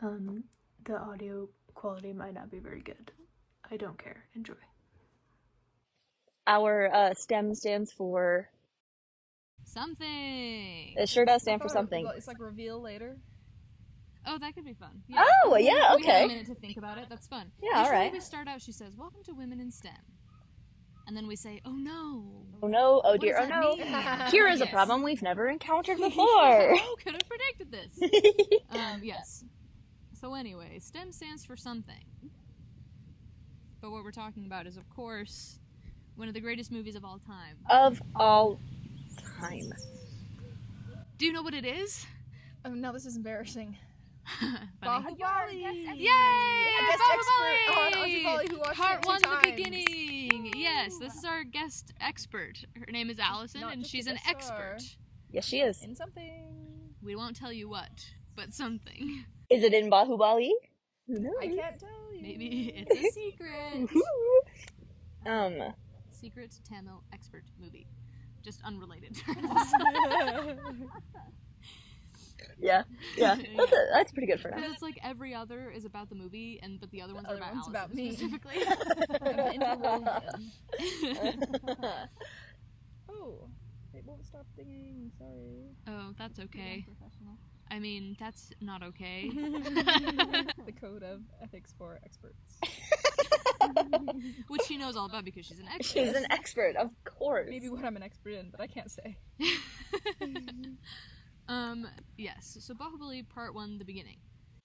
The audio quality might not be very good. I don't care. Enjoy. Our STEM stands for something. It sure does stand for something. It's like reveal later. Oh, that could be fun. Yeah. Oh, yeah, We have okay. a minute to think about it. That's fun. Yeah, Usually alright. we start out, she says, welcome to Women in STEM. And then we say, oh no. Oh no, oh What dear, does oh that no. mean? Here is a Yes. problem we've never encountered before. Who could have predicted this? Yes. So anyway, STEM stands for something. But what we're talking about is, of course, one of the greatest movies of all time. Of all time. Do you know what it is? Oh, no, this is embarrassing. Funny. Bahubali! Yay! A guest expert on Bahubali! Bahubali who watched Part it 2 1, times. the beginning. Yes, this is our guest expert. Her name is Allison, Not and just a she's an guest expert. star. Yes, she is. In something. We won't tell you what, but something. Is it in Bahubali? Who knows? I can't tell you. Maybe it's a secret. Secret Tamil expert movie. Just unrelated. Yeah. That's pretty good for now. Because it's like every other is about the movie, but the other ones are about Allison about me. specifically. Oh, it won't stop dinging. Sorry. Oh, that's okay. I mean, that's not okay. The code of ethics for experts. Which she knows all about because she's an expert. She's an expert, of course. Maybe what I'm an expert in, but I can't say. Yes. So Bahubali Part 1, the beginning.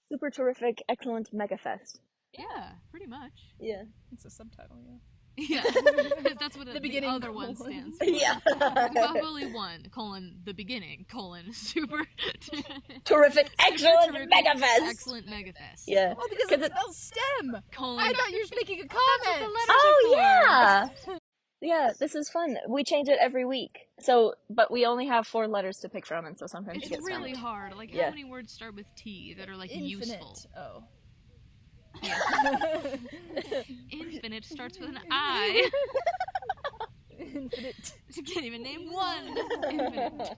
Super terrific, excellent Megafest. Yeah, pretty much. Yeah. It's a subtitle, yeah. Yeah. That's what The beginning, other one colon. stands for. Yeah. Bahubali 1, the beginning, super Terrific, excellent terrific, Megafest. Excellent Megafest. Yeah. Oh, because it spells STEM! Colon. I thought you were making a That's what the comment! letters Oh, are for. yeah! Yeah, this is fun. We change it every week. But we only have 4 letters to pick from, and so sometimes It's it gets really stumped. hard. Like, Yeah. how many words start with T that are, like, Infinite. useful? Oh. Infinite starts with an I. Infinite. You can't even name one. Infinite.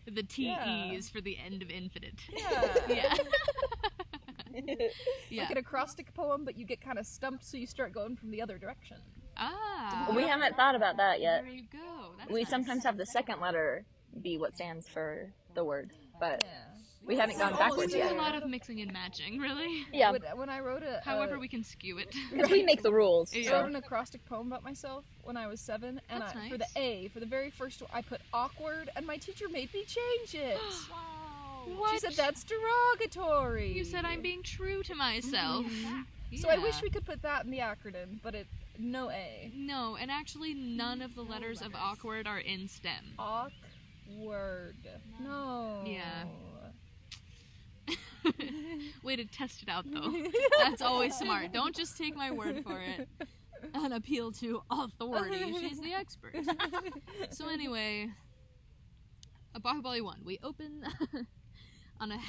The T-E Yeah. is for the end of infinite. Yeah. Yeah. Yeah. Like an acrostic poem, but you get kind of stumped, so you start going from the other direction. Ah. We haven't thought about that yet. There you go. That's We nice. sometimes have the second letter be what stands for the word, but Yeah. we haven't gone Almost backwards There's yet. a lot of mixing and matching, really. Yeah, When I wrote a... However, we can skew it. because we make the rules. Yeah. I wrote So. an acrostic poem about myself when I was 7, and That's for the nice. A, for the very first one, I put awkward, and my teacher made me change it. What? She said that's derogatory. You said I'm being true to myself. So I Yeah. wish we could put that in the acronym, but no A. No, and actually none of the letters of awkward are in STEM. Awkward. No. Yeah. Way to test it out, though. That's always smart. Don't just take my word for it and appeal to authority. She's the expert. So anyway, Bahubali 1. We open on a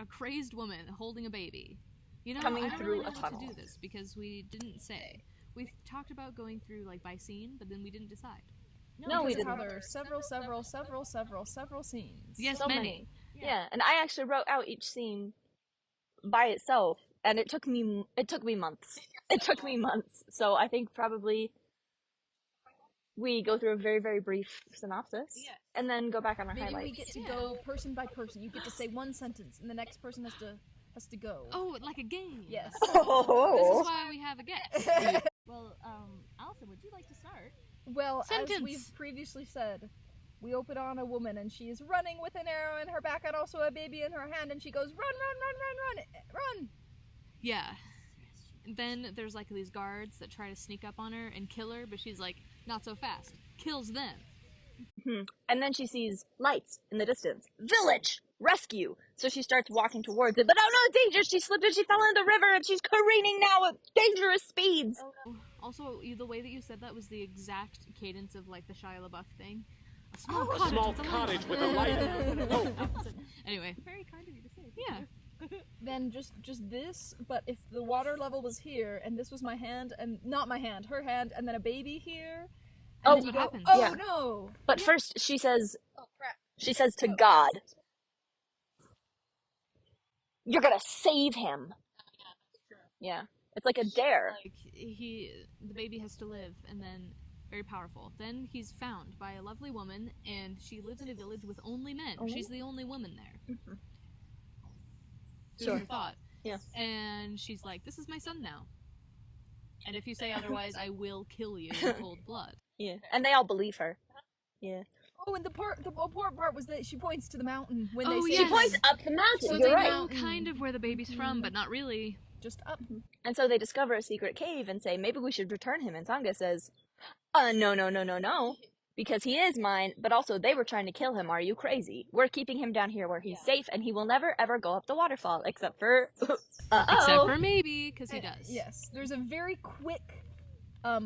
crazed woman holding a baby. You know, Coming I don't through really a know what tunnel. to do this because we didn't say. We talked about going through like by scene, but then we didn't decide. No, we Because of how didn't. there are several scenes. Yes, So many. many. Yeah, and I actually wrote out each scene by itself, and it took me months. It took me months. So I think probably we go through a very, very brief synopsis, Yeah. and then go back on our Maybe highlights. we get to go person by person. You get to say one sentence, and the next person has to go. Oh, like a game. Yes. This is Oh. why we have a guest. Well, Allison, would you like to start? Well, as Sentence. we've previously said, we open on a woman, and she is running with an arrow in her back and also a baby in her hand, and she goes, run! Yeah. Then there's like these guards that try to sneak up on her and kill her, but she's like, not so fast. Kills them. And then she sees lights in the distance. Village! Rescue! So she starts walking towards it, but oh no, danger! She slipped and she fell in the river, and she's careening now at dangerous speeds! Also, the way that you said that was the exact cadence of like the Shia LaBeouf thing. A Small cottage with a light. Anyway. Very kind of you to say. Yeah. Then just this, but if the water level was here, and this was my hand, and not my hand, her hand, and then a baby here, Oh, and then you what go, happens. oh Yeah. no! But first, she says to God, you're gonna save him. Yeah. It's like a dare. Like the baby has to live, and then very powerful. Then he's found by a lovely woman, and she lives in a village with only men. She's the only woman there. Who's Sure. your thought? Yeah. And she's like, "This is my son now. And if you say otherwise, I will kill you in cold blood." Yeah. And they all believe her. Yeah. Oh, and the important part was that she points to the mountain when Oh, they say yes. She points up the mountain. So You're they right. know kind of where the baby's from, but not really. just up. And so they discover a secret cave and say, maybe we should return him. And Sangha says, no. Because he is mine, but also they were trying to kill him. Are you crazy? We're keeping him down here where he's safe, and he will never, ever go up the waterfall, except for... Except for maybe, because he does. Yes, there's a very quick,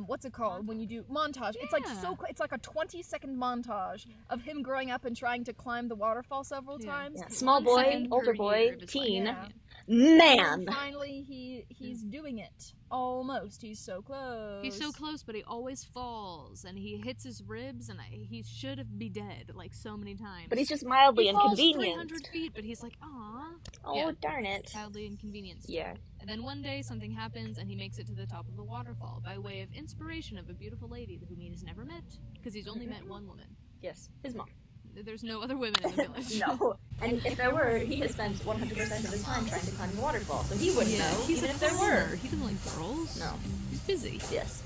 what's it called when you do montage? It's like it's like a 20-second montage of him growing up and trying to climb the waterfall several times. Yeah. Small 1 boy, second older per boy, year, just teen, Yeah. man. And finally, he's doing it. Almost. He's so close. He's so close, but he always falls, and he hits his ribs, and he should be dead, like, so many times. But he's just mildly he falls inconvenienced. 300 feet, but he's like, aw. Oh, Yeah. darn it. Mildly inconvenienced. Yeah. And then one day, something happens, and he makes it to the top of the waterfall by way of inspiration of a beautiful lady whom he has never met, because he's only met one woman. Yes, his mom. There's no other women in the village. No. And if there were, he has spent 100% of his time trying to climb the waterfall, so he wouldn't know, he's even a if there were. climber. He doesn't like girls. No. He's busy. Yes.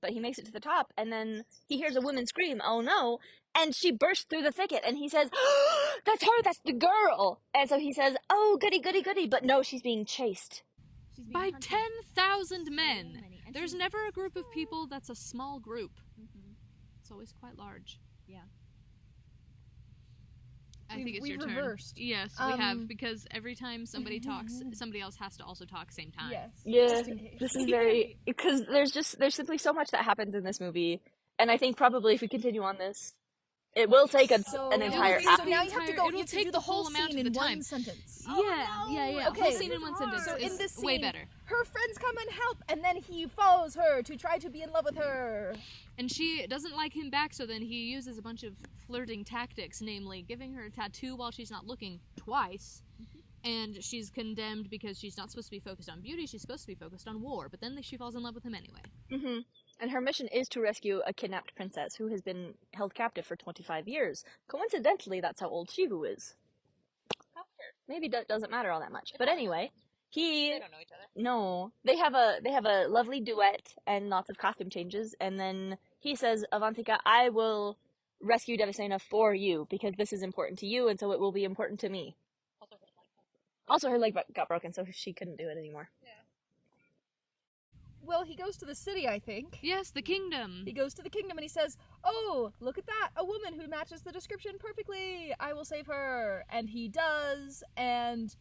But he makes it to the top, and then he hears a woman scream, oh no, and she bursts through the thicket, and he says, oh, that's her, that's the girl! And so he says, oh, goody, but no, she's being chased. She's being By hunted. 10,000 men! many, and There's she's- never a group of people that's a small group. Mhm. It's always quite large. Yeah. I think it's we've your turn. reversed. Yes, we have, Um, because every time somebody talks, somebody else has to also talk same time. Yes. Yeah, Just in case. this is very, because there's simply so much that happens in this movie, and I think probably if we continue on this, it will take an entire so act. now you have to go. It'll You have to take do the the whole whole amount scene of in the one time. sentence. Yeah. Okay. Whole scene in one sentence So is in this way scene, better. her friends come and help, and then he follows her to try to be in love with her. And she doesn't like him back, so then he uses a bunch of flirting tactics, namely giving her a tattoo while she's not looking twice. And she's condemned because she's not supposed to be focused on beauty, she's supposed to be focused on war. But then she falls in love with him anyway. Mm-hmm. And her mission is to rescue a kidnapped princess who has been held captive for 25 years. Coincidentally, that's how old Shivu is. Maybe that doesn't matter all that much. But anyway, they don't know each other. No, they have a lovely duet and lots of costume changes. And then he says, Avantika, I will rescue Devasena for you because this is important to you, and so it will be important to me. Also, her leg got broken, so she couldn't do it anymore. Well, he goes to the city, I think. Yes, the kingdom! He goes to the kingdom and he says, oh, look at that, a woman who matches the description perfectly. I will save her. And he does, and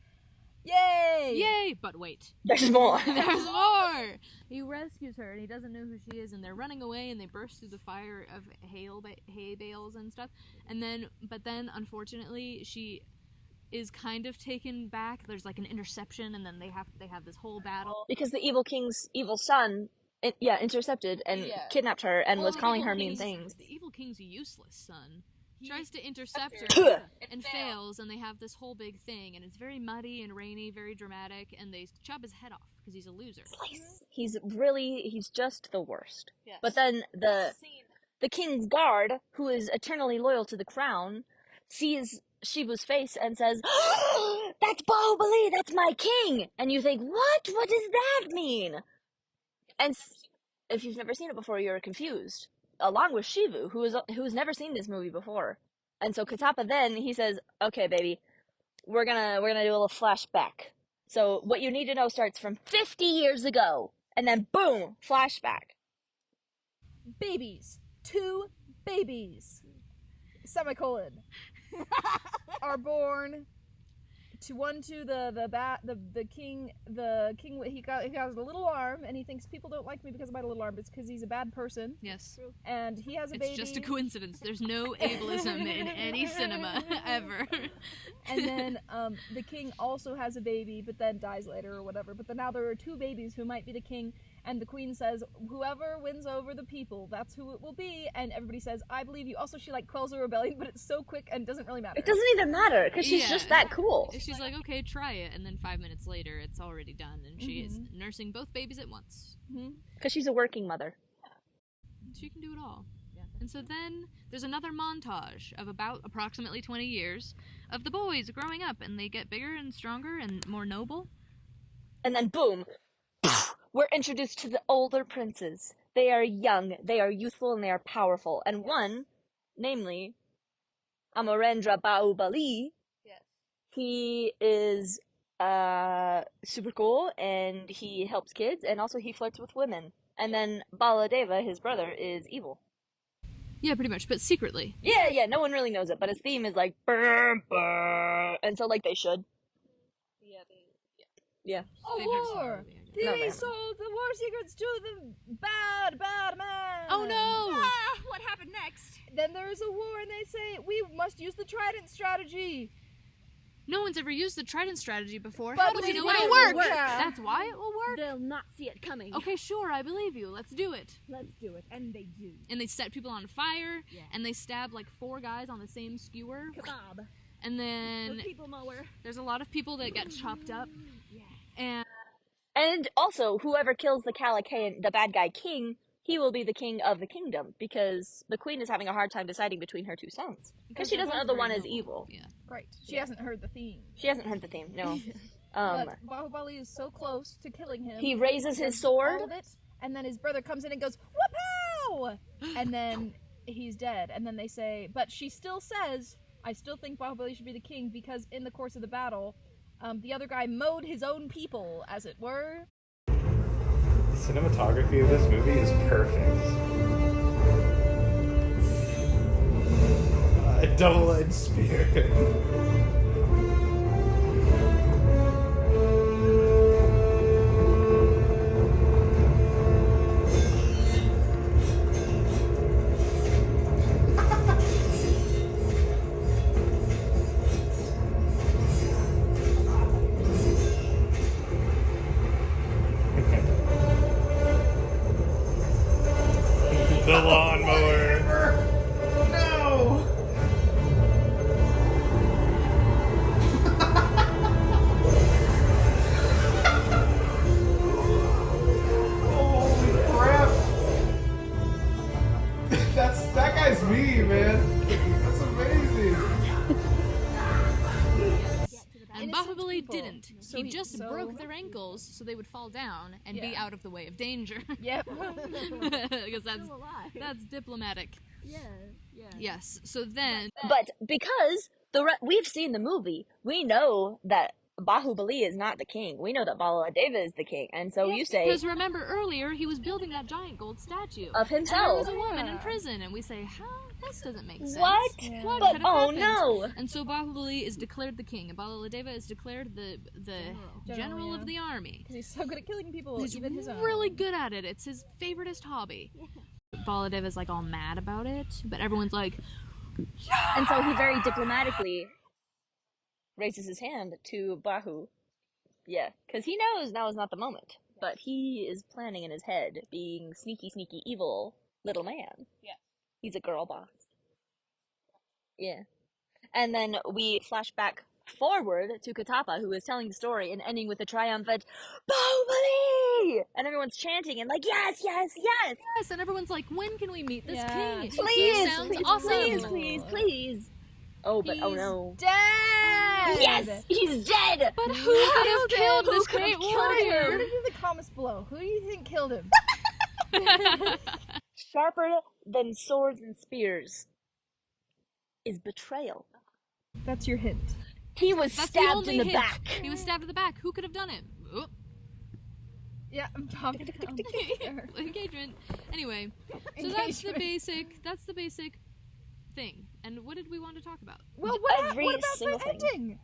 yay! Yay! But wait. There's more! There's more! He rescues her, and he doesn't know who she is, and they're running away, and they burst through the fire of hay bales and stuff. But then, unfortunately, she is kind of taken back. There's like an interception, and then they have this whole battle. Because the evil king's evil son, intercepted and kidnapped her and was the calling evil her mean king's- things. The evil king's useless son tries to intercept her and fails, and they have this whole big thing, and it's very muddy and rainy, very dramatic, and they chop his head off because he's a loser. He's just the worst. Yes. But then the king's guard, who is eternally loyal to the crown, sees Shivu's face and says, oh, that's Bahubali, that's my king! And you think, what? What does that mean? And if you've never seen it before, you're confused. Along with Shivu, who's never seen this movie before. And so Katapa then, he says, okay, baby, we're gonna do a little flashback. So what you need to know starts from 50 years ago, and then boom, flashback. babies, 2 babies, semicolon, are born to the king. He has a little arm, and he thinks people don't like me because of my little arm. It's because he's a bad person. Yes. And he has a baby. It's just a coincidence. There's no ableism in any cinema ever. And then the king also has a baby, but then dies later or whatever. But then now there are 2 babies who might be the king, and the queen says, whoever wins over the people, that's who it will be. And everybody says, I believe you. Also, she like quells a rebellion, but it's so quick and doesn't really matter. It doesn't even matter because she's just that cool. She's like, okay, try it, and then 5 minutes later, it's already done, and she is nursing both babies at once. Because she's a working mother. She can do it all. And so then there's another montage of about approximately 20 years of the boys growing up, and they get bigger and stronger and more noble. And then boom, we're introduced to the older princes. They are young, they are youthful, and they are powerful. And one, namely, Amarendra Bahubali, he is super cool, and he helps kids, and also he flirts with women. And then Baladeva, his brother, is evil. Yeah, pretty much, but secretly. Yeah, no one really knows it, but his theme is like, brr, brr, and so like they should. Yeah. A war! They sold the war secrets to the bad man! Oh no! What happened next? Then there's a war and they say, we must use the trident strategy! No one's ever used the trident strategy before. But How do we we know will it'll work? work. That's why it will work? They'll not see it coming. Okay, sure, I believe you. Let's do it. Let's do it. And they do. And they set people on fire, Yeah. and they stab like 4 guys on the same skewer. Kebab. And then The people mower. there's a lot of people that get chopped up. Yeah. And also, whoever kills the Calicaean, the bad guy king, he will be the king of the kingdom, because the queen is having a hard time deciding between her 2 sons. Because she doesn't know the one is evil. Yeah. Right. She hasn't heard the theme. She hasn't heard the theme, no. But Bahubali is so close to killing him. He raises his does sword. all of it, and then his brother comes in and goes, whoop-pow! And then he's dead. And then they say, but she still says, I still think Bahubali should be the king, because in the course of the battle, the other guy mowed his own people, as it were. The cinematography of this movie is perfect. A double-edged spear. The lawnmower. No! Holy crap! That guy's me, man. That's amazing. And Innocent Bahubali people. didn't. So he he- just so- broke their ankles so they would fall down and be Yeah. out of the way of danger. Yep. Because Still alive. that's diplomatic. Yeah. Yes. So then But because we've seen the movie, we know that Bahubali is not the king. We know that Baladeva is the king. And so you say, because remember earlier he was building that giant gold statue of and there was himself. a woman in prison, and we say, how? This doesn't make sense. What? What But could have oh happened? no! And so Bahubali is declared the king, and Baladeva is declared the general yeah. of the army. Because he's so good at killing people, He's even his own. really good at it. It's his favoriteest hobby. Baladeva's like all mad about it, but everyone's like, And so he very diplomatically raises his hand to Bahu. Yeah, because he knows now is not the moment. But he is planning in his head, being sneaky, evil little man. Yeah. He's a girl boss. Yeah. And then we flash back forward to Katapa, who is telling the story and ending with a triumphant Bahubali! And everyone's chanting and like, yes! yes, and everyone's like, when can we meet this Yeah. king? He Please! sounds awesome. Please! Oh, but oh He's no. dead! Yes! He's dead! But who could have killed this Who could great have killed Put warrior? it in the comments below. Who do you think killed him? Sharper than swords and spears is betrayal. That's your hint. He was That's the stabbed only in the hint. back. He was stabbed in the back. Who could have done it? Oh, Yeah, I'm popping down. Engagement. Anyway, so that's the basic thing. And what did we want to talk about? Well, Every what about single the thing. ending?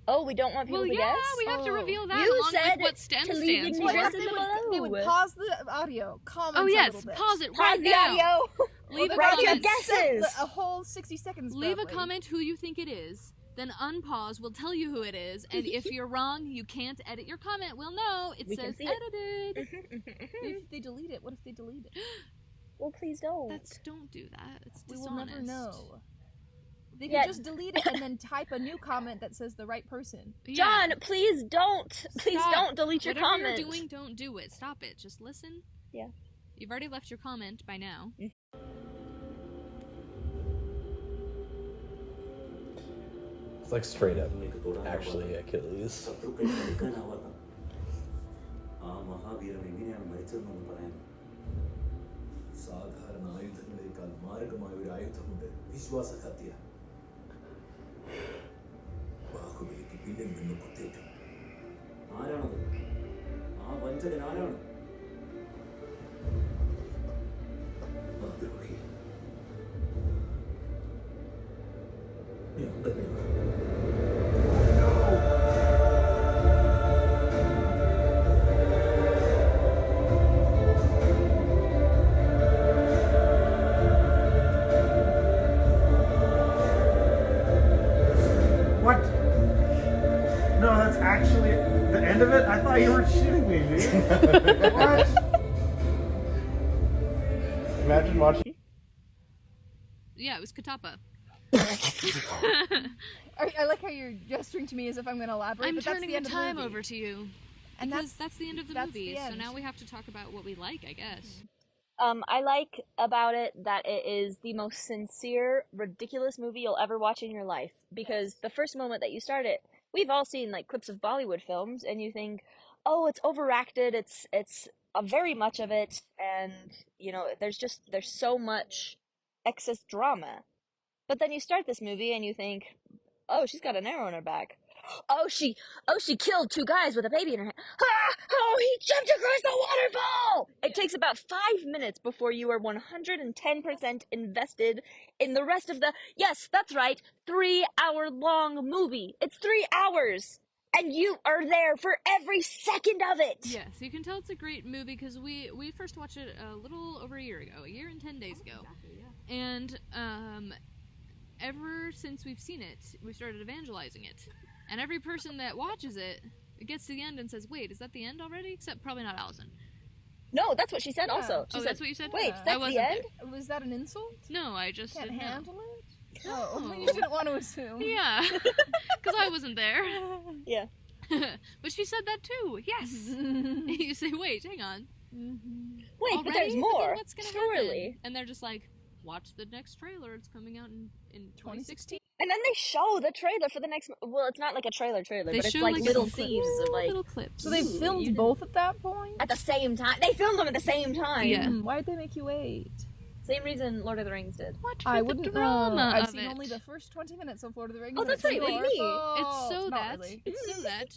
Oh, we don't want people Well, to yeah, guess? we have to reveal that You along said with what STEM to leave stands your for. guesses They would below. pause the audio, comment Oh a yes, little bit. pause it Pause right the now. audio. Leave a Write your comment. guesses. A whole 60 seconds. Leave a probably. comment who you think it is. Then unpause. We'll tell you who it is. And if you're wrong, you can't edit your comment. We'll know. It We can says see it. edited. If they delete it, what if they delete it? Well, please don't. Don't do that. It's We dishonest. will never know. They Yeah. could just delete it and then type a new comment that says the right person. Yeah. John, please don't. Please Stop. don't delete your Whatever comment. you're doing, don't do it. Stop it. Just listen. Yeah. You've already left your comment by now. It's like straight up, actually Achilles. ആ മഹാവീരൻ എങ്ങനെയാണ് മരിച്ചതെന്നൊന്ന് പറയാമോ? സാധാരണ ആയുധങ്ങളേക്കാൾ മാരകമായ ഒരു ആയുധമുണ്ട്, വിശ്വാസഹത്യ. ബാഹുബലിക്ക് പിന്നിൽ നിന്ന് കുത്തേറ്റു. ആരാണത്? ആ വഞ്ചകൻ ആരാണ്? ആ ദ്രോഹി ഞാൻ തന്നെയാണ്. What? No, that's actually the end of it? I thought you were shitting me, dude. What? Imagine watching. Yeah, it was Katapa. I like how you're gesturing to me as if I'm going to elaborate. I'm but that's turning the end the of the time movie. over to you. And Because that's the end of the that's movie. the So end. now we have to talk about what we like, I guess. I like about it that it is the most sincere, ridiculous movie you'll ever watch in your life. Because the first moment that you start it, we've all seen like clips of Bollywood films, and you think, oh, it's overacted. It's very much of it, and you know, there's so much excess drama. But then you start this movie and you think, oh, she's got an arrow in her back. Oh, she killed 2 guys with a baby in her hand. Ah! Oh, he jumped across the waterfall! It takes about 5 minutes before you are 110% invested in the rest of the, yes, that's right, 3-hour-long movie. It's 3 hours! And you are there for every second of it! Yes, you can tell it's a great movie because we first watched it a little over a year ago, a year and 10 days ago. And ever since we've seen it, we started evangelizing it. And every person that watches it gets to the end and says, wait, is that the end already? Except probably not Allison. No, that's what she said also. She Oh, said, that's what you said? wait, I that's wasn't the end? there. Was that an insult? No, I just Can't didn't know. handle it? No. Oh, you didn't want to assume. Yeah, because I wasn't there. Yeah. But she said that too. Yes. You say, wait, hang on. Wait, Already? but there's then more. what's gonna Surely. happen? And they're just like, watch the next trailer. It's coming out in 2016. And then they show the trailer for the next. Well, it's not like a trailer, They but it's show like little little scenes of like little clips. So they filmed both at that point? at the same time. They filmed them at the same time. Yeah. Why'd they make you wait? Same reason Lord of the Rings did. Watch for I the wouldn't drama know. I've of seen it. only the first 20 minutes of Lord of the Rings. Oh, and that's it's right, like your me. fault. It's so Not that really.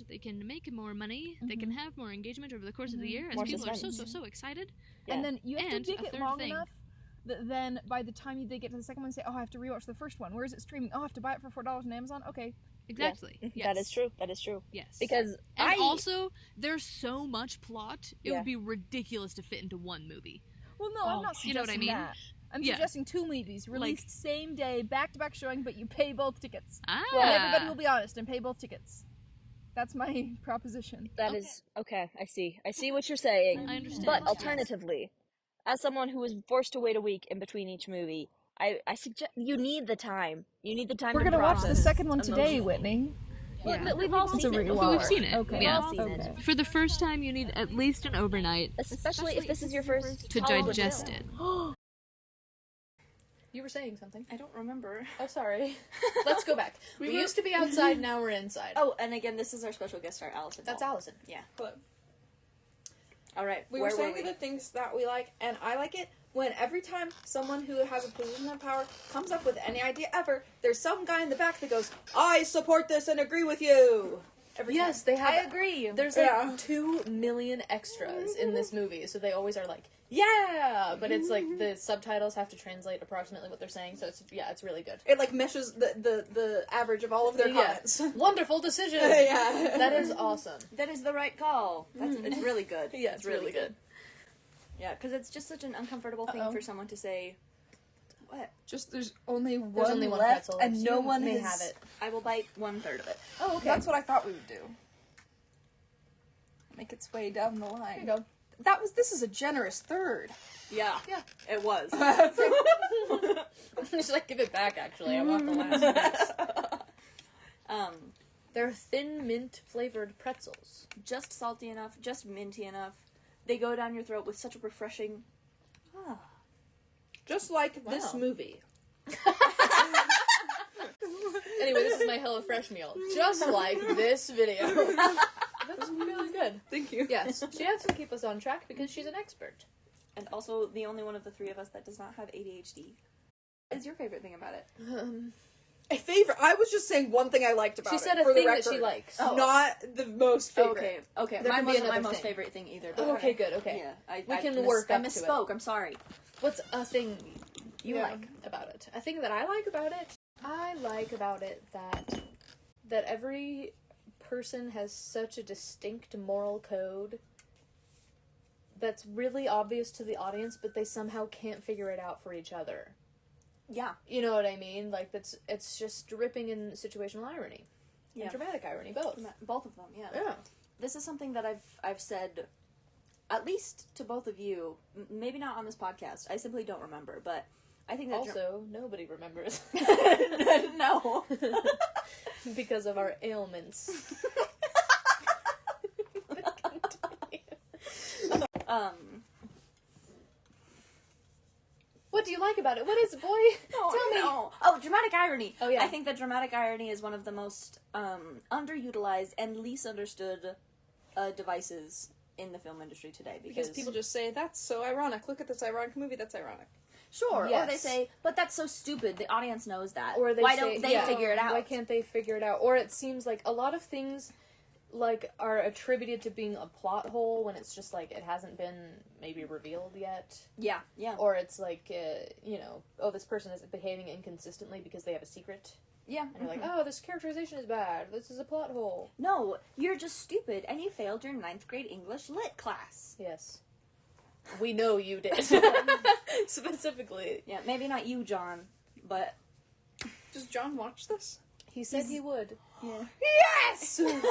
they can make more money. They can have more engagement over the course of the year, as More people are suspense. so excited. And then you have And to dig a it third long thing. enough that then by the time they get to the second one, say, oh, I have to rewatch the first one. Where is it streaming? Oh, I have to buy it for $4 on Amazon? Okay. Exactly. Yes. That is true. That is true. Yes. Because and also, there's so much plot. It Yeah. would be ridiculous to fit into one movie. Well, no, I'm not suggesting you know what I mean? that. I'm Yeah. suggesting 2 movies released same day, back-to-back showing, but you pay both tickets. Ah. Well, everybody will be honest and pay both tickets. That's my proposition. that is okay. I see. I see what you're saying. I understand. But alternatively, as someone who was forced to wait a week in between each movie, I suggest you need the time. You need the time. We're to gonna watch the process second one today, emotions. Whitney. Well, Yeah. but we've all It's a seen it. rewatch. But we've seen it. Okay. We've Yeah. all seen Okay. it. For the first time, you need at least an overnight Especially if this is your first to Hollywood digest film. it. You were saying something. I don't remember. Oh, sorry. Let's go back. We used to be outside, now we're inside. Oh, and again, this is our special guest star, Allison. That's Allison. Yeah. Hello. All right. We where were saying we? the things that we like, and I like it when every time someone who has a position of power comes up with any idea ever, there's some guy in the back that goes, I support this and agree with you! every Yes, time. they have. I agree. There's like 2 million extras in this movie, so they always are like, yeah, but it's like the subtitles have to translate approximately what they're saying, so it's really good. It like meshes the average of all of their comments. Wonderful decision. Yeah. That is awesome. That is the right call. It's really good. Yeah, it's really good. Yeah, because it's just such an uncomfortable thing for someone to say. What? Just there's only one one left, pretzel, and so no you one may has... have it. I will bite 1/3 of it. Oh, okay. That's what I thought we would do. Make its way down the line. There you go. This is a generous third. Yeah. Yeah. It was. Should I give it back, actually? I want the last piece. They're thin mint flavored pretzels. Just salty enough, just minty enough. They go down your throat with such a refreshing... Just like this movie. Anyway, this is my HelloFresh meal. Just like this video. That's really good. Thank you. Yes, she has to keep us on track because she's an expert. And also the only one of the three of us that does not have ADHD. What is your favorite thing about it? A favorite. I was just saying one thing I liked about it. She said a for the thing that she record. likes. Not the most favorite. Okay. There Mine can be wasn't my another most thing. favorite thing either. Oh, okay, good, okay. Yeah, We can work I up to it. misspoke. I'm sorry. What's a thing you like about it? A thing that I like about it? I like about it that every person has such a distinct moral code that's really obvious to the audience, but they somehow can't figure it out for each other. Yeah. You know what I mean? Like, it's just dripping in situational irony. Yeah. And dramatic irony, both. Both of them, yeah. Yeah. This is something that I've said, at least to both of you, maybe not on this podcast. I simply don't remember, but I think that... Also, nobody remembers. No. Because of our ailments. What do you like about it? What is it, boy? Tell me. No. Oh, dramatic irony. Oh, yeah. I think that dramatic irony is one of the most underutilized and least understood devices in the film industry today. Because people just say, that's so ironic. Look at this ironic movie, that's ironic. Sure, Yes. or they say, but that's so stupid, the audience knows that. Or they Why say, don't they figure it out? Why can't they figure it out? Or it seems like a lot of things like are attributed to being a plot hole when it's just like it hasn't been maybe revealed yet. Yeah. Or it's like, oh, this person is behaving inconsistently because they have a secret. Yeah. And you're like, oh, this characterization is bad. This is a plot hole. No, you're just stupid and you failed your 9th grade English lit class. Yes. We know you did. Specifically. Yeah, maybe not you, John, but... Does John watch this? He said he would. Yeah. Yes! I'll imagine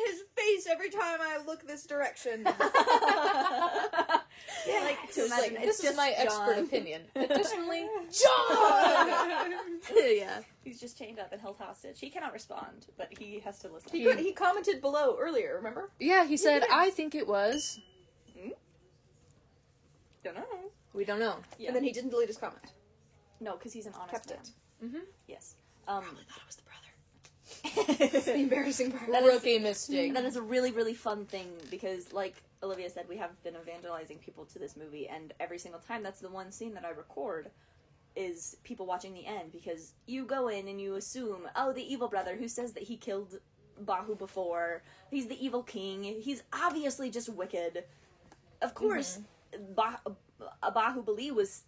his face every time I look this direction. Yeah, like, to imagine, Like, it's this is just my John. expert opinion. Additionally, John! Yeah, he's just chained up and held hostage. He cannot respond, but he has to listen. He commented below earlier, remember? Yeah, he said, I think it was... Don't know. We don't know. Yeah. And then he didn't delete his comment. No, because he's an honest Kept man. it. Mm-hmm. Yes. Probably thought it was the brother. That's the embarrassing part. Rookie mistake. That is a really, really fun thing because, like Olivia said, we have been evangelizing people to this movie, and every single time that's the one scene that I record is people watching the end, because you go in and you assume, oh, the evil brother who says that he killed Bahu before, he's the evil king, he's obviously just wicked. Of course, Bahubali was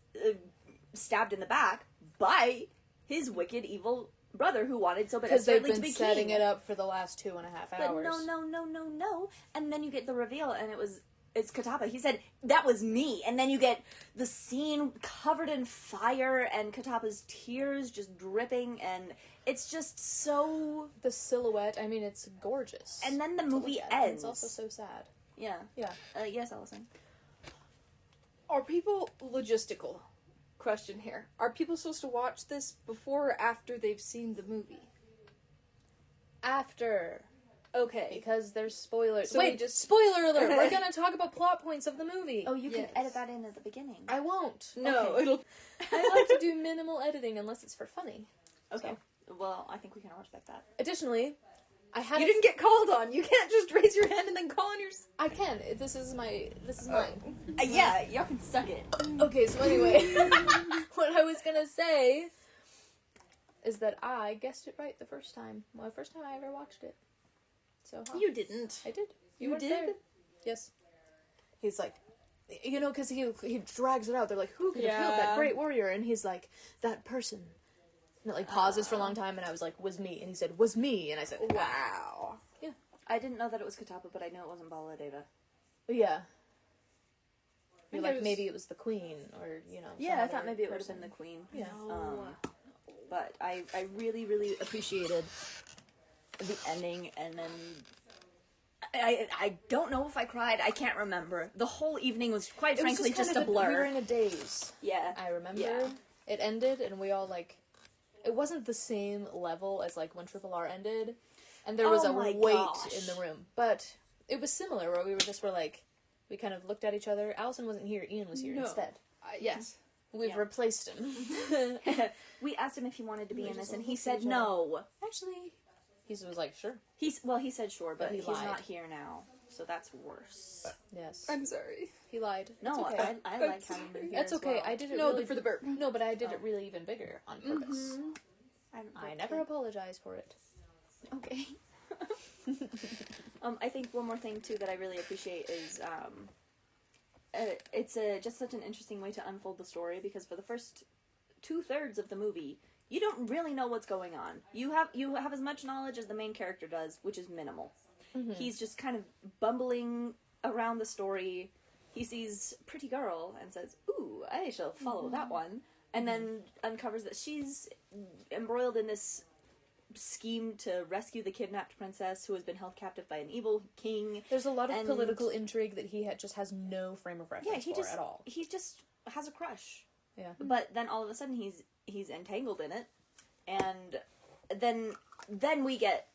stabbed in the back by his wicked, evil brother who wanted so Because they've desperately been to be setting king. it up for the last 2.5 hours. But no. And then you get the reveal, and it's Katapa. He said, that was me. And then you get the scene covered in fire, and Katapa's tears just dripping, and it's just so... The silhouette, I mean, it's gorgeous. And then the movie And ends. it's also so sad. Yeah. Yeah. Yes, Allison. Are people logistical? Question here. Are people supposed to watch this before or after they've seen the movie? After. Okay. Because there's spoilers. So Wait, we just- spoiler alert! We're gonna talk about plot points of the movie. Oh, you Yes. can edit that in at the beginning. I won't. No, Okay. it'll... I like to do minimal editing unless it's for funny. Okay. Well, I think we can all respect that. Additionally, I have. You didn't get called on. You can't just raise your hand and then call on your... I can. This is mine. Yeah, y'all can suck it. Okay, so anyway, what I was gonna say is that I guessed it right the first time. Well, the first time I ever watched it. So You didn't. I did. You weren't did? there. Yes. He's like, you know, because he drags it out. They're like, who could have killed that great warrior? And he's like, that person. And it like pauses for a long time, and I was like, was me. And he said, was me. And I said, wow. Yeah. I didn't know that it was Katapa, but I know it wasn't Baladeva. Yeah. You're think like, it was- maybe it was the queen, or, you know. Yeah, some I thought other maybe it would have person. been the queen. Yeah. But I really, really appreciated the ending, and then I don't know if I cried. I can't remember. The whole evening was quite It was frankly just a kind of blur. We were in a daze. Yeah. I remember. Yeah. It ended, and we all, like, it wasn't the same level as, like, when Triple R ended, and there was Oh a my weight gosh. in the room. But it was similar, where we were like, we kind of looked at each other. Allison wasn't here, Ian was here No. instead. Yes. We've Yeah. replaced him. We asked him if he wanted to be in this, and he looked at said each other. no. Actually, he was like, sure. He said sure, but he he's lied. not here now, so that's worse. Yes. I'm sorry. He lied. No, It's okay. I like having him here. That's as okay. well. I did it No, really for the burp. No, but I did it really even bigger on purpose. I never apologize for it. Okay. I think one more thing too that I really appreciate is it's just such an interesting way to unfold the story, because for the first 2/3 of the movie, you don't really know what's going on. You have as much knowledge as the main character does, which is minimal. He's just kind of bumbling around the story. He sees a pretty girl and says, "Ooh, I shall follow that one," and then uncovers that she's embroiled in this scheme to rescue the kidnapped princess who has been held captive by an evil king. There's a lot of And- political intrigue that he just has no frame of reference he for just at all. he just has a crush. Yeah. But then all of a sudden he's entangled in it, and then we get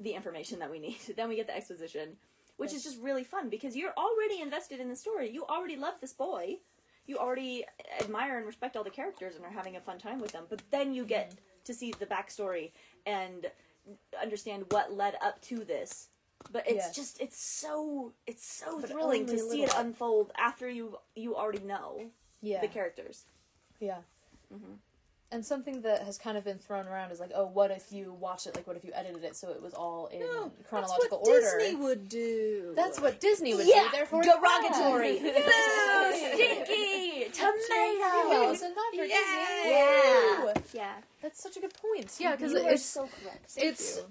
the information that we need. Then we get the exposition, which is just really fun because you're already invested in the story. You already love this boy. You already admire and respect all the characters and are having a fun time with them. But then you get to see the backstory and understand what led up to this. But it's Yes. just it's so But thrilling only to a see little it bit. unfold after you already know Yeah. the characters. Yeah. And something that has kind of been thrown around is like, oh, what if you watched it, like, what if you edited it so it was all in chronological order? Disney would do. That's what Disney would Yeah, do, therefore it's derogatory. bad. Boo! Stinky! Tomato! Allison, not for Yeah. Disney. Yeah. That's such a good point. Yeah, because You are it's so correct. it's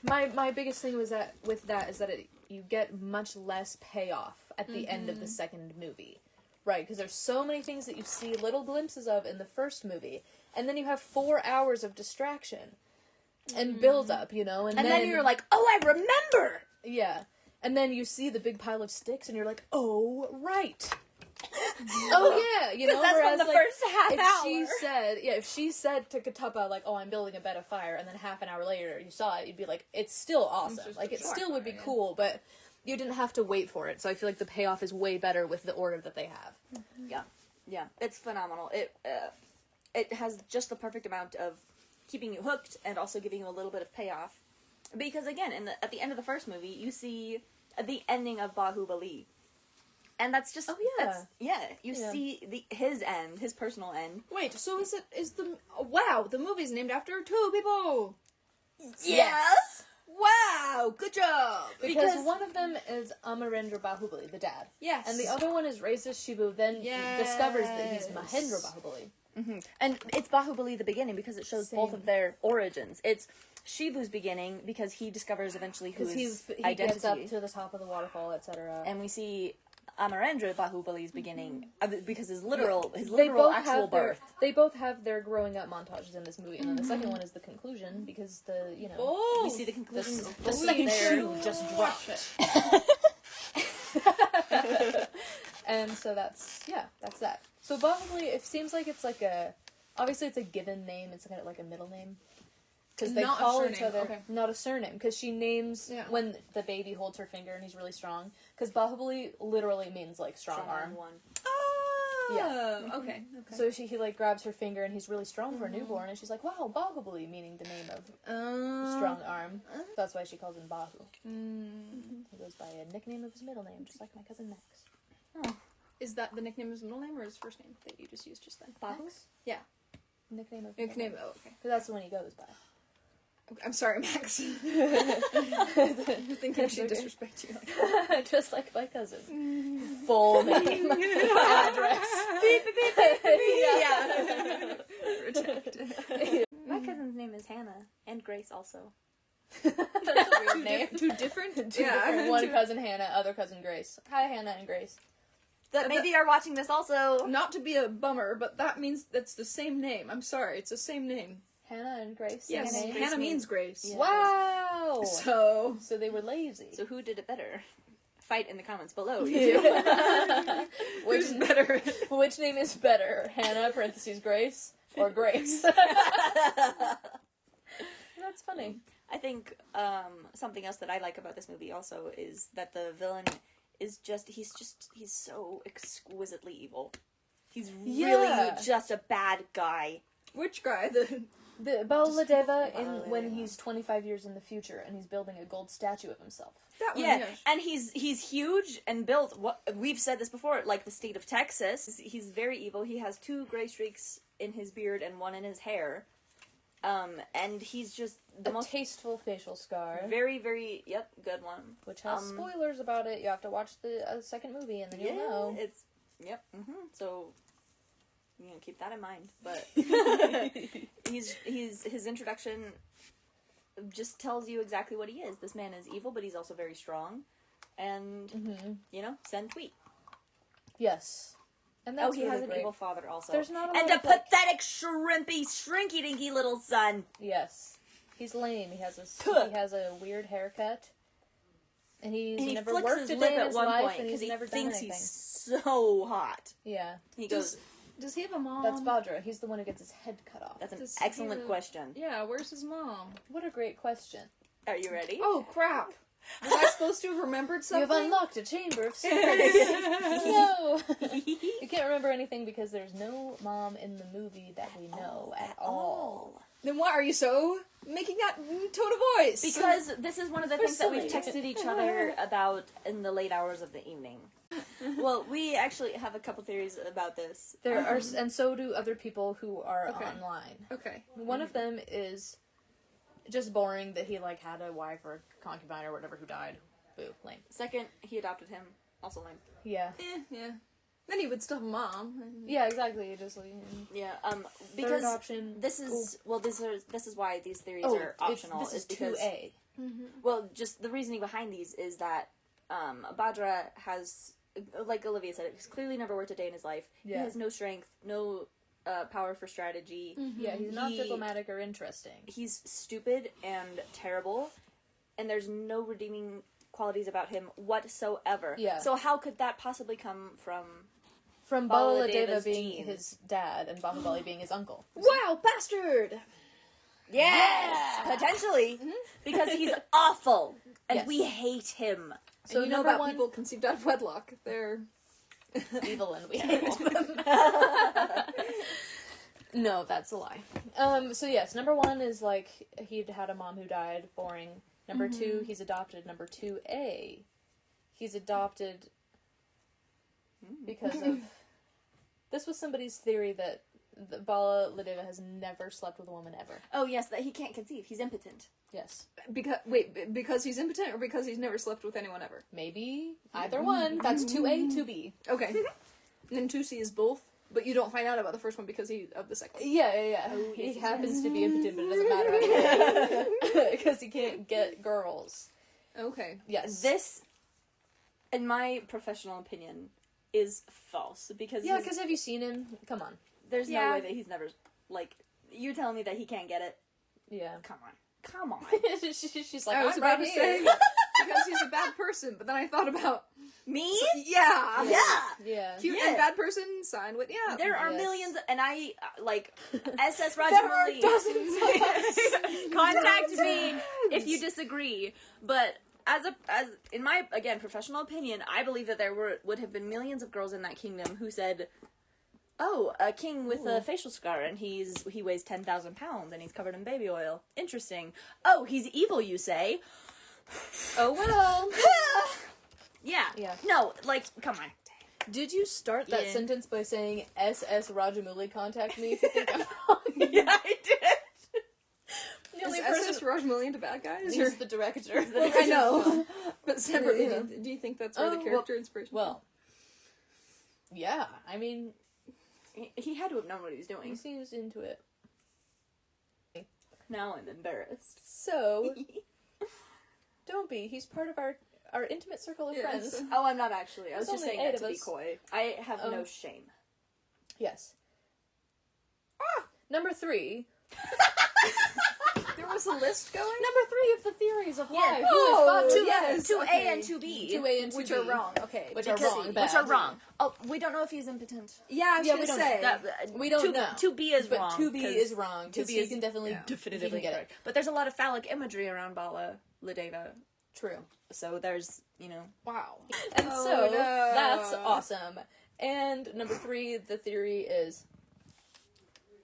my biggest thing was that with that is that you get much less payoff at the end of the second movie, right? Because there's so many things that you see little glimpses of in the first movie, and then you have 4 hours of distraction and build up, you know, and then you're like, oh, I remember! yeah, and then you see the big pile of sticks, and you're like, oh right. Oh yeah, you know. That's from whereas the like, first half if she said to Katapa like, "Oh, I'm building a bed of fire," and then half an hour later you saw it, you'd be like, "It's still awesome. Like, it still would be cool, but you didn't have to wait for it." So I feel like the payoff is way better with the order that they have. Yeah, it's phenomenal. It has just the perfect amount of keeping you hooked and also giving you a little bit of payoff. Because again, at the end of the first movie, you see the ending of Bahubali. And that's just you see his end, his personal end. Wait, so the movie's named after 2 people. Yes. Wow, good job. Because one of them is Amarendra Bahubali, the dad. Yes. And the other one is raises Shivu, then discovers that he's Mahendra Bahubali. And it's Bahubali the beginning because it shows both of their origins. It's Shivu's beginning because he discovers eventually who Because his he identity. gets up to the top of the waterfall, etc. And we see Amarendra Bahubali's beginning because his literal actual birth. They both have their growing up montages in this movie, and then the second one is the conclusion because We see the conclusion. the second shoe just dropped. And so that's that. So Bahubali, it seems like it's like obviously it's a given name. It's kind of like a middle name. Because they Not a call each surname, other, okay. not a surname, because she names when the baby holds her finger and he's really strong. Because Bahubali literally means like strong arm. one. Oh, okay. So he like grabs her finger and he's really strong for a newborn, and she's like, "Wow, Bahubali," meaning the name of strong arm. That's why she calls him Bahu. He goes by a nickname of his middle name, just like my cousin Max. Is that the nickname of his middle name or his first name that you just used just then? Bahu? Yeah. Nickname of Nickname. Oh, okay. because that's the one he goes by. I'm sorry, Max. I think I should disrespect you. Just like my cousin. Full name. Address. Beep, beep, beep, beep, beep. Yeah. Rejected. My cousin's name is Hannah, and Grace also. That's a weird name. Two different? Two different. One cousin Hannah, other cousin Grace. Hi, Hannah and Grace. That maybe are watching this also. Not to be a bummer, but that means that's the same name. I'm sorry, it's the same name. Hannah and Grace. Yes, same name? Hannah means Grace. Yeah. Wow. So they were lazy. So who did it better? Fight in the comments below. Which better? Which name is better? Hannah (parentheses Grace) or Grace? That's funny. I think something else that I like about this movie also is that the villain is he's so exquisitely evil. He's really just a bad guy. Which guy? The Bahubali when he's 25 years in the future and he's building a gold statue of himself. That one, Yeah, yes. and he's huge and built. What we've said this before, like the state of Texas. He's very evil. He has 2 gray streaks in his beard and 1 in his hair. And he's just the most tasteful facial scar. Very, very good one. Which has spoilers about it. You have to watch the second movie and then you'll know. It's So keep that in mind. But his introduction just tells you exactly what he is. This man is evil, but he's also very strong. And send tweet. Yes. And that's he really has an great. evil father also. There's not a and lot a of, like- pathetic, shrinky dinky little son. Yes. He's lame. He has a weird haircut. And he never flicks worked his a lip day in at his one life, point and he's he never done thinks anything. he's so hot. Yeah. He goes, Does he have a mom? That's Vajra. He's the one who gets his head cut off. that's an Does he excellent have- question. Yeah, where's his mom? What a great question. Are you ready? Oh, crap. Was I supposed to have remembered You have something? unlocked a chamber of secrets. No! You can't remember anything because there's no mom in the movie that we know at all. Then why are you so making that tone of voice? Because this is one of the things that we've silly. texted each other about in the late hours of the evening. Well, we actually have a couple theories about this. There are, and so do other people who are Okay. online. Okay. One of them is just boring that he had a wife or a concubine or whatever who died. Boo, lame. Second, he adopted him. Also lame. Yeah. Yeah. Then he would still have a mom. Yeah, exactly. Just Yeah, third because option. this is this is why these theories Oh, are optional. This is because 2A. well, just the reasoning behind these is that Badra has, like Olivia said, he's clearly never worked a day in his life. Yeah. He has no strength, no power for strategy. Yeah, he's not He- diplomatic or interesting. He's stupid and terrible, and there's no redeeming qualities about him whatsoever. Yeah. So how could that possibly come from... From Baladeva's Baladeva being genes. his dad and Bahubali being his uncle. Wow, bastard! Yes! Potentially! Because he's awful! And Yes. we hate him. So you know number about one- people conceived out of wedlock. They're... Evil and we hate them. No, that's a lie. So yes, number 1 is he'd had a mom who died, boring. Number 2, he's adopted. Number 2A, he's adopted because of... This was somebody's theory that Bala Ladeva has never slept with a woman ever. Oh yes, that he can't conceive. He's impotent. Yes. Because he's impotent or because he's never slept with anyone ever? Maybe either one. That's 2A, 2B. Okay. And then 2C is both, but you don't find out about the first one because of the second one. Yeah. He happens to be impotent, but it doesn't matter anyway. Because he can't get girls. Okay. Yes. This, in my professional opinion, is false. Because Yeah, because have you seen him? Come on. there's Yeah. no way that he's never... you're telling me that he can't get it? Yeah. Come on. She's like, I was I'm about right to here. say, because he's a bad person, but then I thought about... Me? Yeah! Yeah. Cute Yeah. and bad person, signed with... Yeah. There are Yes. millions, and I, SS There are Rajamouli. dozens of us. Contact me if you disagree. But as in my, again, professional opinion, I believe that there would have been millions of girls in that kingdom who said, oh, a king with a facial scar, and he weighs 10,000 pounds, and he's covered in baby oil. Interesting. Oh, he's evil, you say? Oh well. Yeah. Yeah. No, come on. Did you start that Yeah. sentence by saying SS Rajamouli contact me if you think I'm wrong? Yeah, I did. Nearly Is SS Rajmouli into bad guys? He's the director. Well, I know, but separately, Yeah. do you think that's where the character inspiration? Well, yeah. I mean, He had to have known what he was he doing. seems into it. Now I'm embarrassed. So, don't be. He's part of our intimate circle of friends. Oh, I'm not actually. I was There's just only saying 8 that of to be us. coy. I have no shame. Yes. Number 3. There was a list going. Number 3 of the theories of why. Yes. 2A and 2B. 2A and 2B. Which are wrong. Okay. Which are wrong. Which Bad. are wrong. Oh, we don't know if he's impotent. Yeah, I was gonna say. We don't know. 2B is But wrong. 2B is wrong. 2B 2B he is can definitely definitively get correct. But there's a lot of phallic imagery around Bala Ladeva. True. So there's, Wow. And Oh, so, no. that's awesome. And number 3, the theory is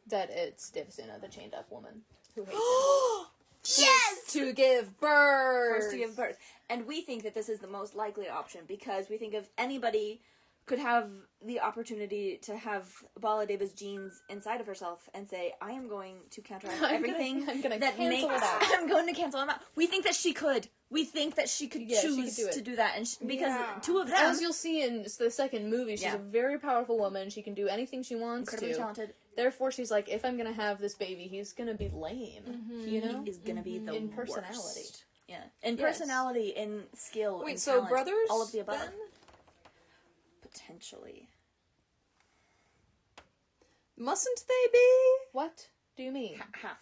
that it's Devasena, the chained up woman, who hates him. Yes! To give birth! First to give birth. And we think that this is the most likely option because we think if anybody could have the opportunity to have Baladeva's genes inside of herself and say, I am going to counteract everything I'm gonna that cancel makes... it out. I'm going to cancel them out. We think that she could. We think that she could Yeah, she choose could do it. to do that. And because Yeah. 2 of them... As you'll see in the second movie, she's Yeah. a very powerful woman. She can do anything she wants incredibly to. talented. Therefore, she's like, if I'm gonna have this baby, he's gonna be lame. You know? He is going to be the In personality. worst. Yeah. In Yes. personality, in skill, Wait, in so talent, brothers? all of the above. then? Potentially. Mustn't they be? What do you mean? Half.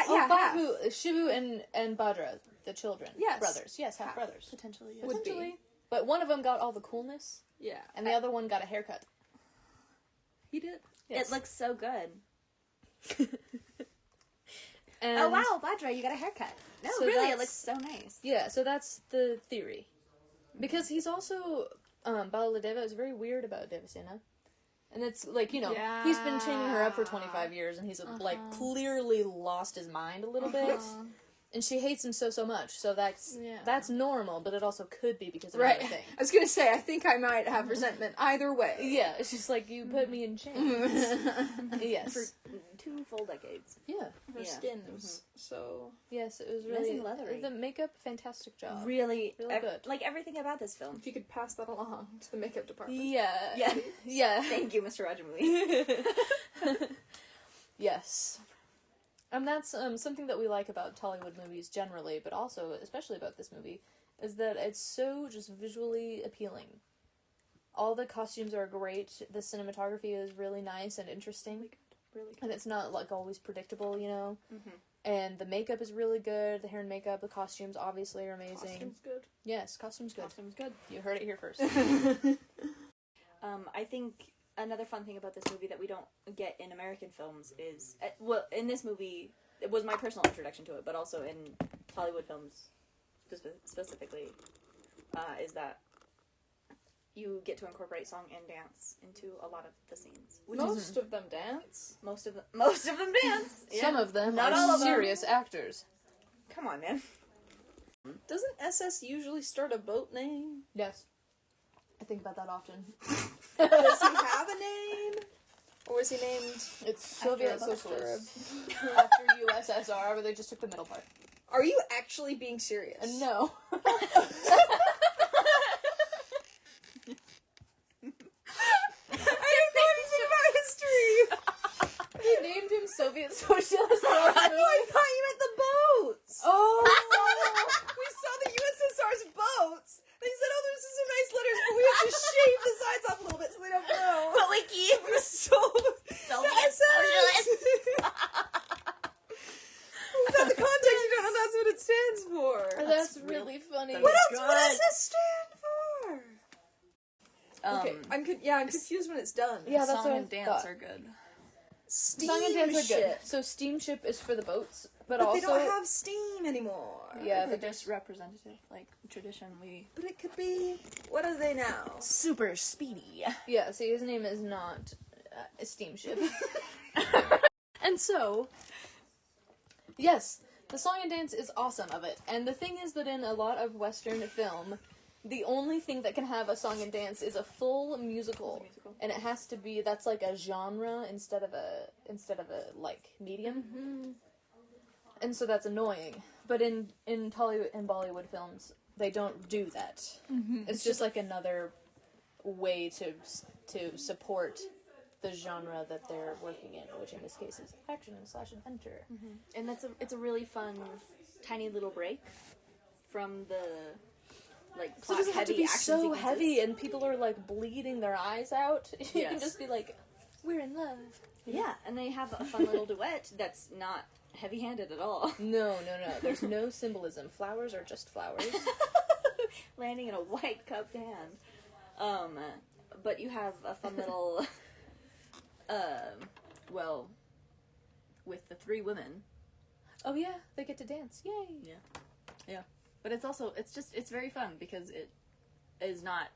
Yeah, half. Shivu and Badra, the children. Yes. Brothers. Yes, half brothers. Potentially, yes. Would be. Potentially. But one of them got all the coolness, Yeah. and the other one got a haircut. He did. It looks so good. And Oh wow, Badra, you got a haircut. No, So really, it that's- looks so nice. Yeah, so that's the theory. Because he's also, Balaladeva is very weird about Devasena. And it's like, he's been chaining her up for 25 years, and he's, like, clearly lost his mind a little bit. And she hates him so much, so that's normal, but it also could be because of Right. other things. I was gonna say, I think I might have resentment either way. Yeah, it's just like, you put me in chains. Yes. For 2 full decades. Yeah. Her Yeah. skins. So Yes, it was Nice really... and leathery. The makeup, fantastic job. Really, Really good. Like everything about this film. if you could pass that along to the makeup department. Yeah. Yeah. Yeah. Thank you, Mr. Rajamouli. Yes. And that's something that we like about Tollywood movies generally, but also, especially about this movie, is that it's so just visually appealing. All the costumes are great, the cinematography is really nice and interesting, Really good. and it's not, like, always predictable, And the makeup is really good, the hair and makeup, the costumes obviously are amazing. Costume's good. Yes, costumes good. Costume's good. You heard it here first. I think another fun thing about this movie that we don't get in American films is, in this movie, it was my personal introduction to it, but also in Hollywood films specifically, is that you get to incorporate song and dance into a lot of the scenes. Most of them dance. Most of them dance. Yeah. Some of them Not are all of them. serious actors. Come on, man. Doesn't SS usually start a boat name? Yes. I think about that often. Does he have a name? Or was he named? It's Soviet After a Socialists. After USSR, but they just took the middle part. Are you actually being serious? No. You named him Soviet Socialist. I thought you meant the boats! Oh! We saw the USSR's boats! They said, oh, there's some nice letters, but we have to shave the sides off a little bit so they don't know. But wiki. We're so... Soviet Socialists. Without the context, you don't know that's what it stands for. That's really funny. What else would SS stand for? Okay, Um, I'm confused when it's done. Yeah, that's song what and I dance thought. are good. Song and dance are good. So steamship is for the boats, but But also... they don't have steam anymore. Yeah, They're but just representative, like tradition. But it could be... What are they now? Super speedy. Yeah, see, his name is not a steamship. And so, yes, the song and dance is awesome of it. And the thing is that in a lot of Western film, the only thing that can have a song and dance is a full musical. And it has to be, that's like a genre instead of a like, medium. And so that's annoying. But in Bollywood films, they don't do that. It's just like another way to support the genre that they're working in, which in this case is action / adventure. And it's a really fun, tiny little break from the like So it doesn't have to be action so sequences. heavy and people are like bleeding their eyes out. You can Yes. just be like, we're in love. Yeah, and they have a fun little duet that's not heavy-handed at all. No. There's no symbolism. Flowers are just flowers. Landing in a white cupped hand. But you have a fun little, with the 3 women. Oh yeah, they get to dance. Yay! Yeah. But it's very fun because it is not,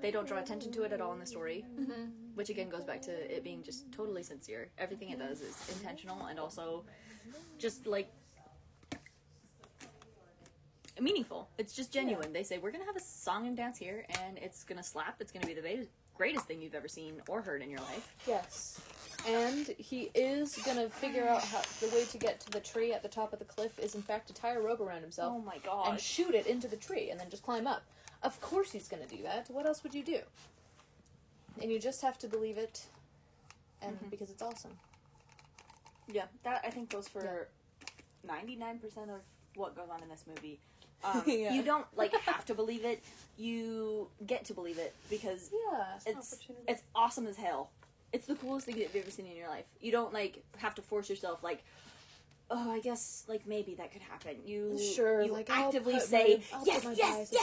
they don't draw attention to it at all in the story. Which again goes back to it being just totally sincere. Everything it does is intentional and also just like meaningful. It's just genuine. They say, we're gonna have a song and dance here and it's gonna slap. It's gonna be the greatest thing you've ever seen or heard in your life. Yes. And he is gonna figure out how the way to get to the tree at the top of the cliff is in fact to tie a rope around himself. Oh my gosh. And shoot it into the tree and then just climb up. Of course he's gonna do that. What else would you do? And you just have to believe it, and because it's awesome. Yeah, that I think goes for 99% of what goes on in this movie. Yeah. You don't have to believe it. You get to believe it because it's awesome as hell. It's the coolest thing you've ever seen in your life. You don't have to force yourself oh, I guess maybe that could happen. You actively say yes.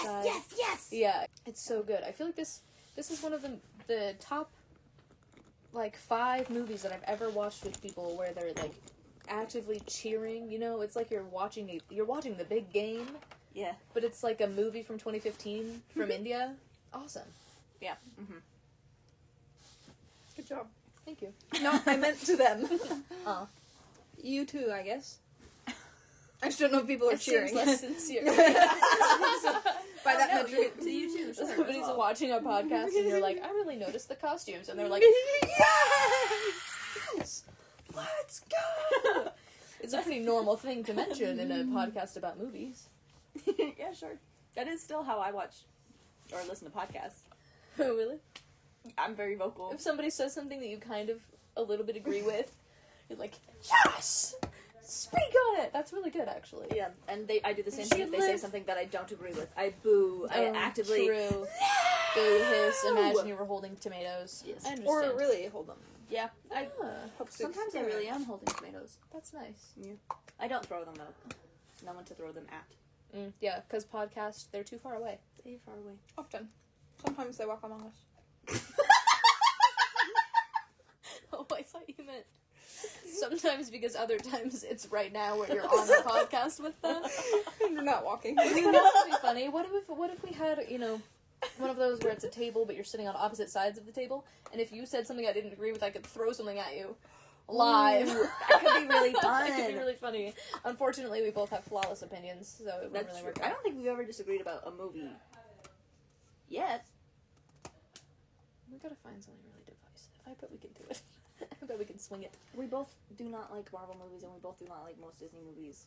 Yeah, it's so good. I feel like this is one of the top 5 movies that I've ever watched with people where they're actively cheering. You know, it's like you're watching the big game. Yeah. But it's like a movie from 2015 from India. Awesome. Yeah. Good job. Thank you. No, I meant to them. Oh. You too, I guess. I just don't know if people are cheering. Seems less sincere. By that metric. To you too. Sure, Somebody's watching our podcast and you're like, I really noticed the costumes, and they're like, yes! Let's go! It's a pretty normal thing to mention in a podcast about movies. Yeah, sure. That is still how I watch or listen to podcasts. Oh, really? I'm very vocal. If somebody says something that you kind of a little bit agree with, you're like, yes! Speak on it! That's really good, actually. Yeah, and I do the same thing if they say something that I don't agree with. I boo. I actively... True. Boo, hiss, imagine you were holding tomatoes. Yes. I understand. Or really hold them. Yeah. Sometimes I really am holding tomatoes. That's nice. Yeah. I don't throw them, though. No one to throw them at. Yeah, because podcasts, they're too far away. They're far away. Often. Sometimes they walk among us. Oh, I thought you meant sometimes because other times it's right now where you're on the podcast with them. They're not walking. That would be funny. What if we had, one of those where it's a table but you're sitting on opposite sides of the table, and if you said something I didn't agree with, I could throw something at you live. Ooh, that could be really fun. That could be really funny. Unfortunately, we both have flawless opinions, so it wouldn't really work out. I don't think we've ever disagreed about a movie yet. We gotta find something really divisive. I bet we can do it. I bet we can swing it. We both do not like Marvel movies, and we both do not like most Disney movies.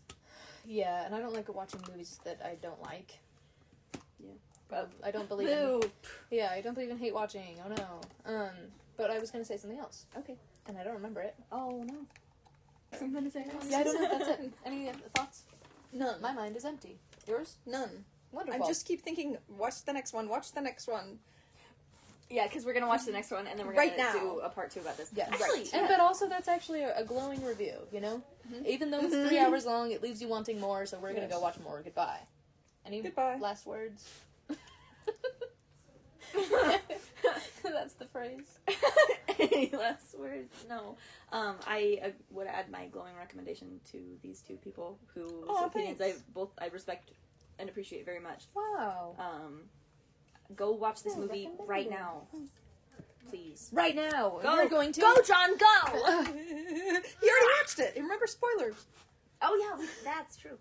Yeah, and I don't like watching movies that I don't like. Yeah. But I don't believe in... Yeah, I don't believe in hate watching. Oh, no. But I was gonna say something else. Okay. And I don't remember it. Oh, no. I'm gonna say Yeah, I don't know. That's it. Any thoughts? None. My mind is empty. Yours? None. Wonderful. I just keep thinking, watch the next one, watch the next one. Yeah, because we're gonna watch the next one, and then we're Right gonna now. do a part 2 about this. Yeah, Actually, right. And but also that's actually a glowing review, you know? Even though it's 3 hours long, it leaves you wanting more, so we're gonna go watch more. Goodbye. Any last words? That's the phrase. Any last words? No. I would add my glowing recommendation to these 2 people whose opinions I respect and appreciate very much. Wow. Go watch this movie right now. Please. Right now. Go. You're going to. Go, John, go! You already watched it. Remember spoilers. Oh, yeah, that's true.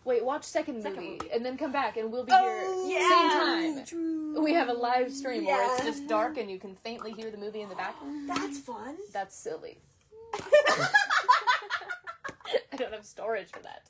Wait, watch second movie, and then come back, and we'll be here same time. True. We have a live stream where it's just dark, and you can faintly hear the movie in the back. That's fun. That's silly. I don't have storage for that.